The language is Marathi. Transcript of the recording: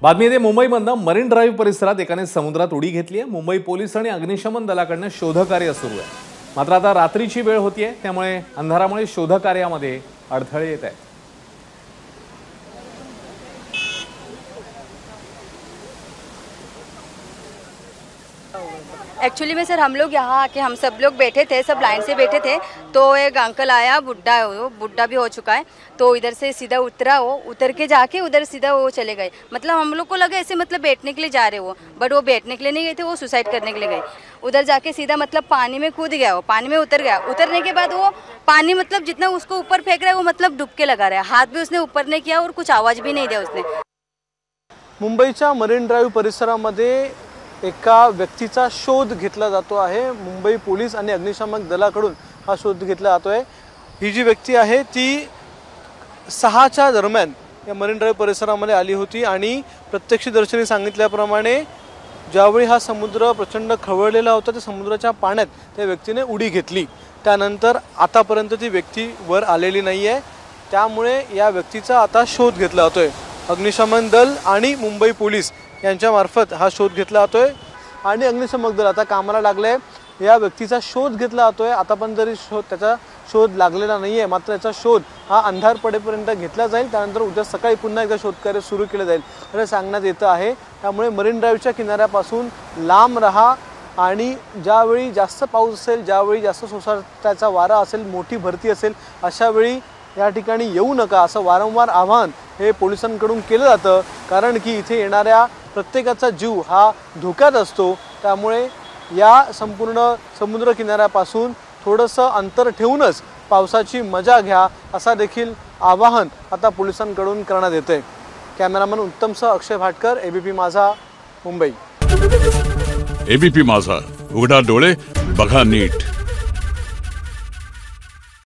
बातमी येते मुंबईमधनं मरीन ड्राईव्ह परिसरात एकाने समुद्रात उडी घेतली आहे। मुंबई पोलीस आणि अग्निशमन दलाकडून शोधकार्य सुरू आहे। मात्र आता रात्रीची वेळ होतीये, त्यामुळे अंधारामुळे शोधकार्यामध्ये अडथळे येत आहेत। एक्चुअली में सर हम लोग यहाँ आके हम सब लोग बैठे थे, सब लाइन से बैठे थे, तो एक अंकल आया, बुड्ढा है वो, बुड्ढा भी हो चुका है, तो इधर से सीधा उतरा, वो उतर के जाके उधर सीधा वो चले गए। मतलब हम लोग को लगा ऐसे मतलब बैठने के लिए जा रहे वो, बट वो बैठने के लिए नहीं गए थे, वो सुसाइड करने के लिए गए। उधर जाके सीधा मतलब पानी में कूद गया, वो पानी में उतर गया। उतरने के बाद वो पानी मतलब जितना उसको ऊपर फेंक रहा है वो मतलब डुबके लगा रहा है, हाथ भी उसने ऊपर नहीं किया और कुछ आवाज़ भी नहीं दिया उसने। मुंबईच्या मरीन ड्राईव्ह परिसरामध्ये एका व्यक्तीचा शोध घेतला जातो आहे। मुंबई पोलीस आणि अग्निशमन दलाकडून हा शोध घेतला जातोय। ही जी व्यक्ती आहे ती 6च्या दरम्यान या मरीन ड्राईव्ह परिसरामध्ये आली होती आणि प्रत्यक्षदर्शींनी सांगितल्याप्रमाणे ज्यावेळी हा समुद्र प्रचंड खवळलेला होता त्या समुद्राच्या पाण्यात त्या व्यक्तीने उडी घेतली। त्यानंतर आतापर्यंत ती व्यक्ती वर आलेली नाहीये, त्यामुळे या व्यक्तीचा आता शोध घेतला जातोय। अग्निशमन दल आणि मुंबई पोलीस यांच्यामार्फत हा शोध घेतला जातोय आणि अग्निशमन दल आता कामाला लागले। या व्यक्तीचा शोध घेतला जातोय। आतापर्यंत तरी त्याचा शोध लागलेला नाहीये, मात्र याचा शोध हा अंधार पडेपर्यंत घेतला जाईल। त्यानंतर उद्या सकाळी पुन्हा एकदा शोधकार्य सुरू केले जाईल असं सांगण्यात येतं आहे। त्यामुळे मरीन ड्राईव्हच्या किनाऱ्यापासून लांब राहा आणि ज्यावेळी जास्त पाऊस असेल, ज्यावेळी जास्त सोसाट्याचा वारा असेल, मोठी भरती असेल, अशा वेळी या ठिकाणी येऊ नका असं वारंवार आवाहन हे पोलिसांकडून केलं जातं। कारण की इथे येणाऱ्या प्रत्येकाचा जीव हा धोक्यात असतो, त्यामुळे या संपूर्ण समुद्र किनाऱ्यापासून थोडंसं अंतर ठेवूनच पावसाची मजा घ्या असा देखील आवाहन आता पोलिसांकडून करण्यात येते। कॅमेरामन उत्तमसह अक्षय भाटकर, एबीपी माझा, मुंबई। एबीपी माझा, उघडा डोळे बघा नीट।